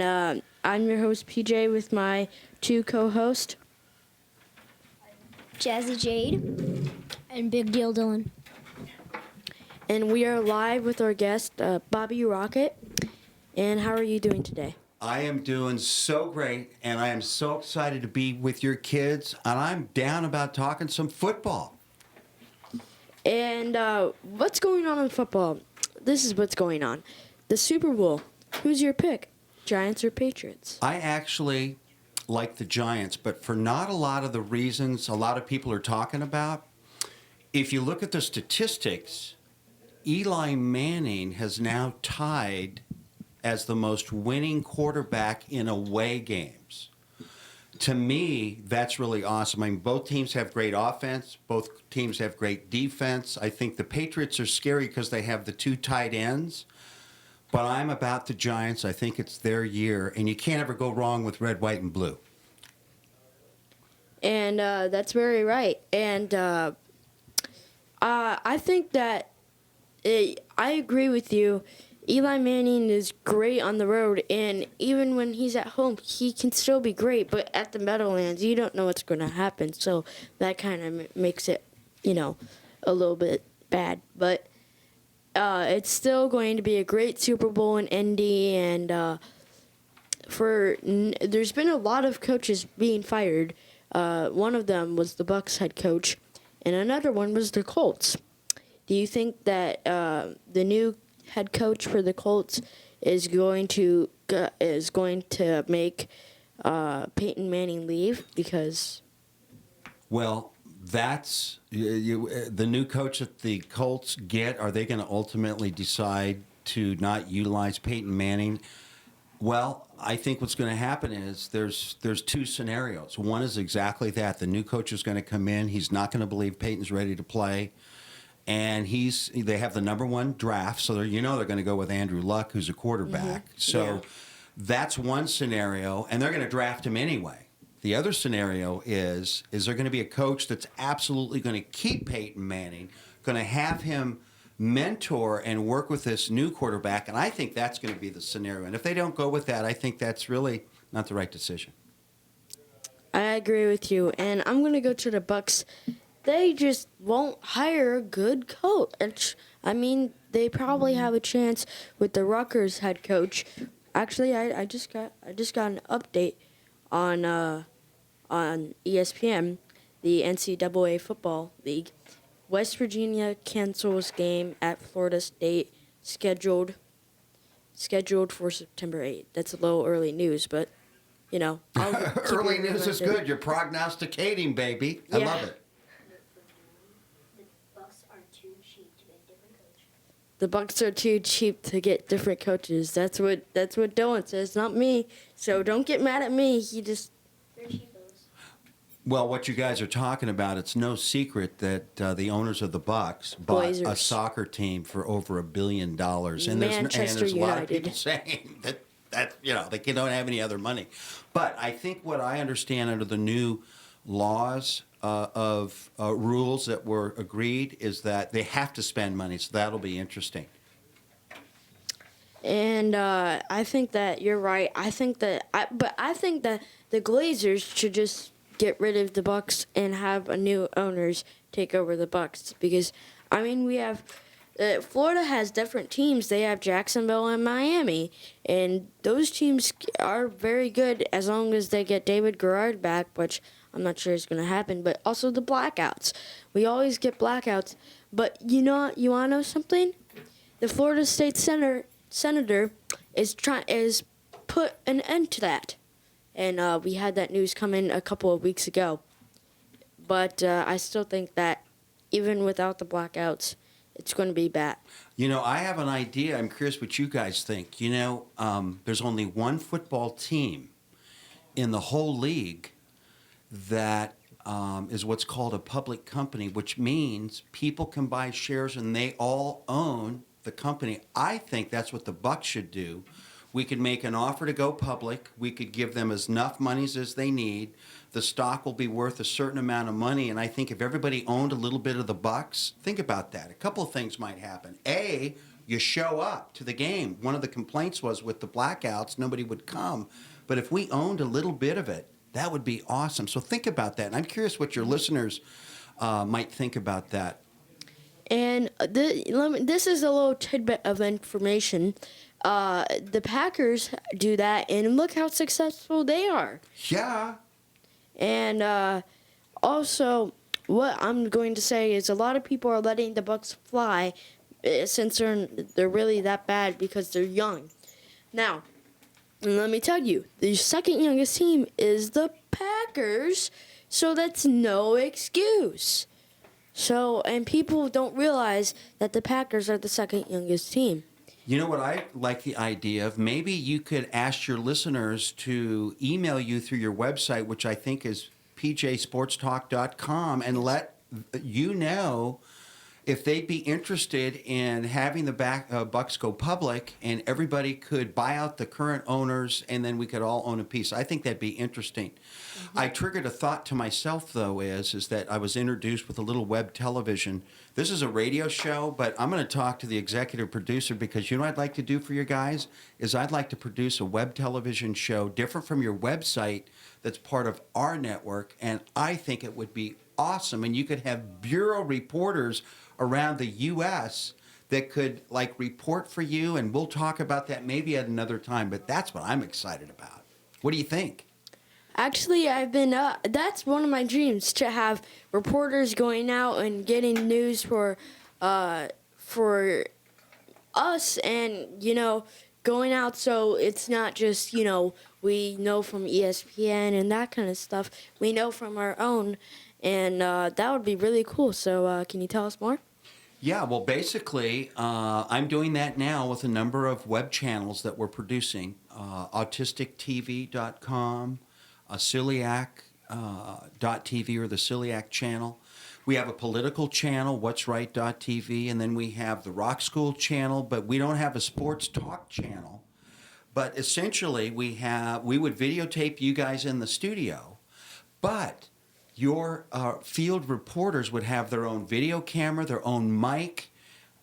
And I'm your host, PJ, with my two co-hosts. Jazzy Jade. And Big Deal Dylan. And we are live with our guest, Bobby Rocket. And how are you doing today? I am doing so great, and I am so excited to be with your kids, and I'm down about talking some football. And what's going on in football? This is what's going on. The Super Bowl. Who's your pick? Giants or Patriots? I actually like the Giants, but for not a lot of the reasons a lot of people are talking about. If you look at the statistics, Eli Manning has now tied as the most winning quarterback in away games. To me, that's really awesome. I mean, both teams have great offense. Both teams have great defense. I think the Patriots are scary because they have the two tight ends. But I'm about the Giants. I think it's their year. And you can't ever go wrong with red, white, and blue. And that's very right. And I think that I agree with you. Eli Manning is great on the road, and even when he's at home, he can still be great. But at the Meadowlands, you don't know what's going to happen, so that kind of makes it, a little bit bad. But it's still going to be a great Super Bowl in Indy, and there's been a lot of coaches being fired. One of them was the Bucs head coach, and another one was the Colts. Do you think that the new head coach for the Colts is going to make Peyton Manning leave? Because that's the new coach that the Colts get. Are they going to ultimately decide to not utilize Peyton Manning? Well, I think what's going to happen is there's two scenarios. One is exactly that. The new coach is going to come in. He's not going to believe Peyton's ready to play. And they have the number one draft, so they're going to go with Andrew Luck, who's a quarterback. Mm-hmm. So that's one scenario, and they're going to draft him anyway. The other scenario is there going to be a coach that's absolutely going to keep Peyton Manning, going to have him mentor and work with this new quarterback, and I think that's going to be the scenario. And if they don't go with that, I think that's really not the right decision. I agree with you, and I'm going to go to the Bucs. They just won't hire a good coach. I mean, they probably have a chance with the Rutgers head coach. Actually, I just got an update on ESPN, the NCAA football league. West Virginia cancels game at Florida State scheduled for September 8th. That's a little early news, but Early news is good. You're prognosticating, baby. I love it. The Bucs are too cheap to get different coaches. That's what Dylan says, not me. So don't get mad at me. They're cheapos. Well, what you guys are talking about, it's no secret that the owners of the Bucs bought Blazers. a soccer team for over $1 billion, and Manchester there's a lot of United. people saying that they don't have any other money. But I think what I understand under the new laws of rules that were agreed is that they have to spend money, so that'll be interesting. And I think that you're right. I think that the Glazers should just get rid of the Bucs and have a new owners take over the Bucs, because we have Florida has different teams. They have Jacksonville and Miami, and those teams are very good as long as they get David Garrard back, which I'm not sure is going to happen. But also the blackouts. We always get blackouts. But you want to know something? The Florida State Senator is put an end to that. And we had that news come in a couple of weeks ago. But I still think that even without the blackouts, it's going to be bad. I have an idea. I'm curious what you guys think. There's only one football team in the whole league that is what's called a public company, which means people can buy shares and they all own the company. I think that's what the Bucs should do. We could make an offer to go public. We could give them enough monies as they need. The stock will be worth a certain amount of money, and I think if everybody owned a little bit of the Bucs, think about that. A couple of things might happen. A, you show up to the game. One of the complaints was with the blackouts, nobody would come. But if we owned a little bit of it, that would be awesome. So think about that. And I'm curious what your listeners might think about that. And this is a little tidbit of information. The Packers do that, and look how successful they are. Yeah. And also, what I'm going to say is a lot of people are letting the Bucks fly since they're really that bad because they're young. Now, let me tell you, the second youngest team is the Packers, so that's no excuse. So, and people don't realize that the Packers are the second youngest team. You know what I like the idea of? Maybe you could ask your listeners to email you through your website, which I think is pjsportstalk.com, and let you know if they'd be interested in having the Bucks go public, and everybody could buy out the current owners, and then we could all own a piece. I think that'd be interesting. Mm-hmm. I triggered a thought to myself, though, is that I was introduced with a little web television. This is a radio show, but I'm going to talk to the executive producer because you know what I'd like to do for you guys is I'd like to produce a web television show different from your website that's part of our network, and I think it would be awesome. And you could have bureau reporters around the U.S. that could report for you, and we'll talk about that maybe at another time. But that's what I'm excited about. What do you think? Actually, I've been. That's one of my dreams, to have reporters going out and getting news for us, and going out. So it's not just we know from ESPN and that kind of stuff. We know from our own, and that would be really cool. So can you tell us more? Yeah, well, basically, I'm doing that now with a number of web channels that we're producing. AutisticTV.com, Celiac.tv or the Celiac channel. We have a political channel, What's Right.tv, and then we have the Rock School channel, but we don't have a sports talk channel. But essentially, we would videotape you guys in the studio, but your field reporters would have their own video camera, their own mic,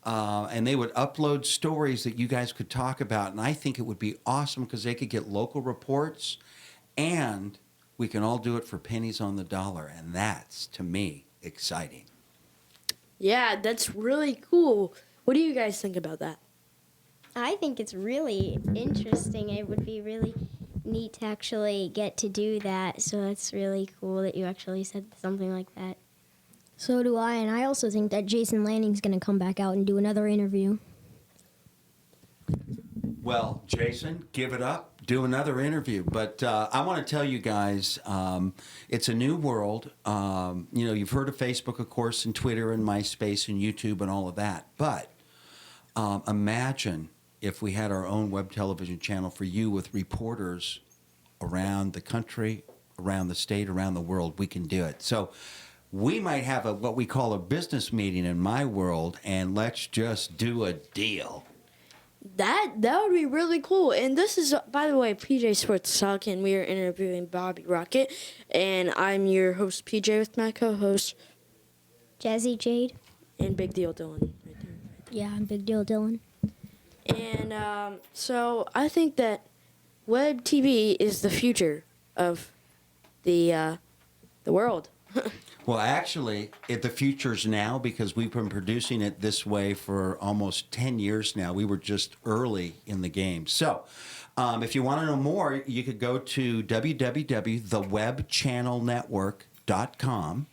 and they would upload stories that you guys could talk about. And I think it would be awesome because they could get local reports, and we can all do it for pennies on the dollar. And that's, to me, exciting. Yeah, that's really cool. What do you guys think about that? I think it's really interesting. It would be really neat to actually get to do that. So it's really cool that you actually said something like that. So do I, and I also think that Jason Lanning's going to come back out and do another interview. Well, Jason, give it up. Do another interview. But I want to tell you guys, it's a new world. You've heard of Facebook, of course, and Twitter and MySpace and YouTube and all of that. But imagine if we had our own web television channel for you with reporters around the country, around the state, around the world. We can do it. So we might have what we call a business meeting in my world, and let's just do a deal. That would be really cool. And this is, by the way, PJ Sports Talk, and we are interviewing Bobby Rocket. And I'm your host, PJ, with my co-host, Jazzy Jade. and Big Deal Dylan. Yeah, I'm Big Deal Dylan. And so I think that web TV is the future of the world. Well, actually, the future's now because we've been producing it this way for almost 10 years now. We were just early in the game. So if you want to know more, you could go to www.thewebchannelnetwork.com,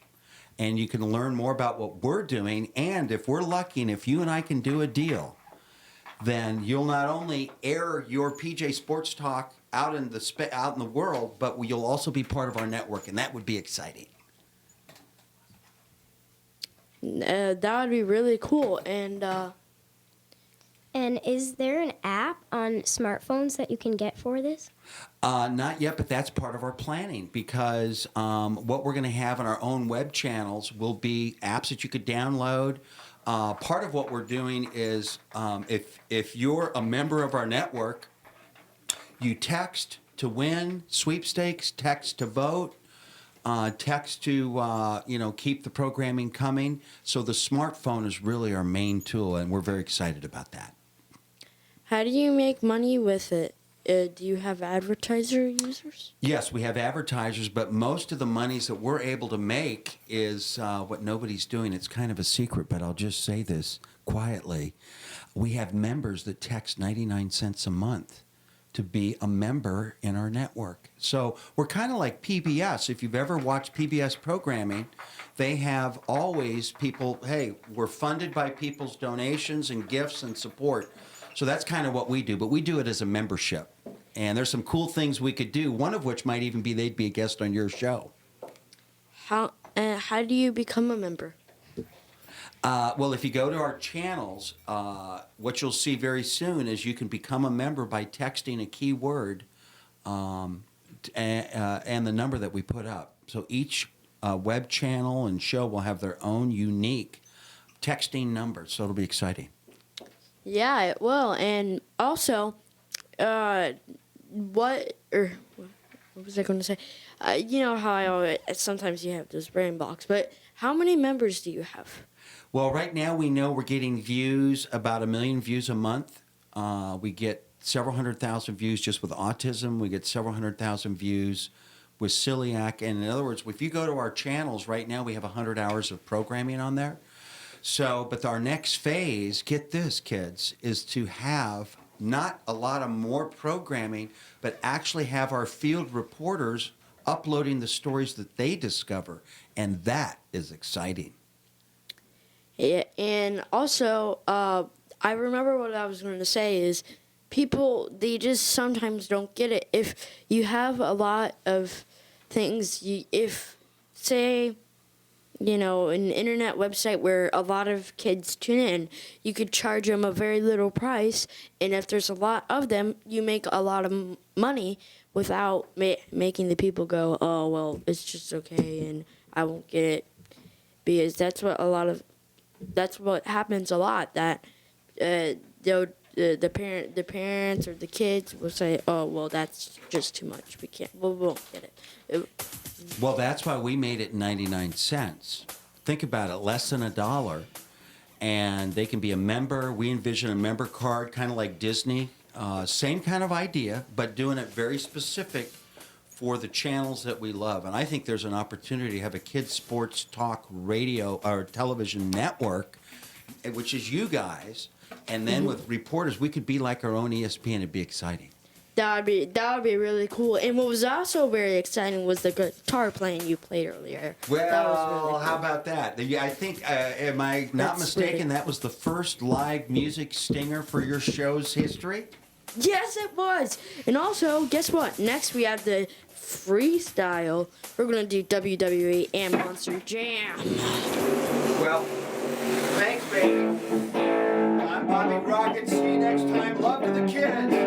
and you can learn more about what we're doing. And if we're lucky, and if you and I can do a deal, then you'll not only air your PJ Sports Talk out in the world, but you'll also be part of our network, and that would be exciting. That would be really cool. And is there an app on smartphones that you can get for this? Not yet, but that's part of our planning because what we're going to have on our own web channels will be apps that you could download. Part of what we're doing is if you're a member of our network, you text to win sweepstakes, text to vote, text to keep the programming coming. So the smartphone is really our main tool, and we're very excited about that. How do you make money with it? Do you have advertiser users? Yes, we have advertisers, but most of the monies that we're able to make is what nobody's doing. It's kind of a secret, but I'll just say this quietly. We have members that text 99 cents a month to be a member in our network. So we're kind of like PBS. If you've ever watched PBS programming, they have always people, hey, we're funded by people's donations and gifts and support. So that's kind of what we do, but we do it as a membership. And there's some cool things we could do, one of which might even be they'd be a guest on your show. How do you become a member? Well, if you go to our channels, what you'll see very soon is you can become a member by texting a keyword and the number that we put up. So each web channel and show will have their own unique texting number, so it'll be exciting. Yeah, it will. And also, what was I going to say? You know how I always, sometimes you have those brain blocks, but how many members do you have? Well, right now we know we're getting views, about 1 million views a month. We get several 100,000 views just with autism. We get several 100,000 views with celiac. And in other words, if you go to our channels right now, we have 100 hours of programming on there. So, but our next phase, get this, kids, is to have not a lot of more programming, but actually have our field reporters uploading the stories that they discover. And that is exciting. Yeah, and also, I remember what I was going to say is people, they just sometimes don't get it. If you have a lot of things, if, say, you know, an internet website where a lot of kids tune in, you could charge them a very little price, and if there's a lot of them, you make a lot of money without making the people go, oh, well, it's just okay, and I won't get it, because that's what happens a lot, that the parents or the kids will say, oh, well, that's just too much, we won't get it. Well, that's why we made it 99 cents. Think about it, less than $1, and they can be a member. We envision a member card, kind of like Disney. Same kind of idea, but doing it very specific for the channels that we love. And I think there's an opportunity to have a kids sports talk radio or television network, which is you guys, and then with reporters, we could be like our own ESPN. It'd be exciting. That would be really cool. And what was also very exciting was the guitar playing you played earlier. Well, that was really cool. how about that? I think, am I not That's mistaken, really- that was the first live music stinger for your show's history? Yes, it was. And also, guess what? Next we have the freestyle. We're gonna do WWE and Monster Jam. Well, thanks, baby. I'm Bobby Rocket. See you next time. Love to the kids.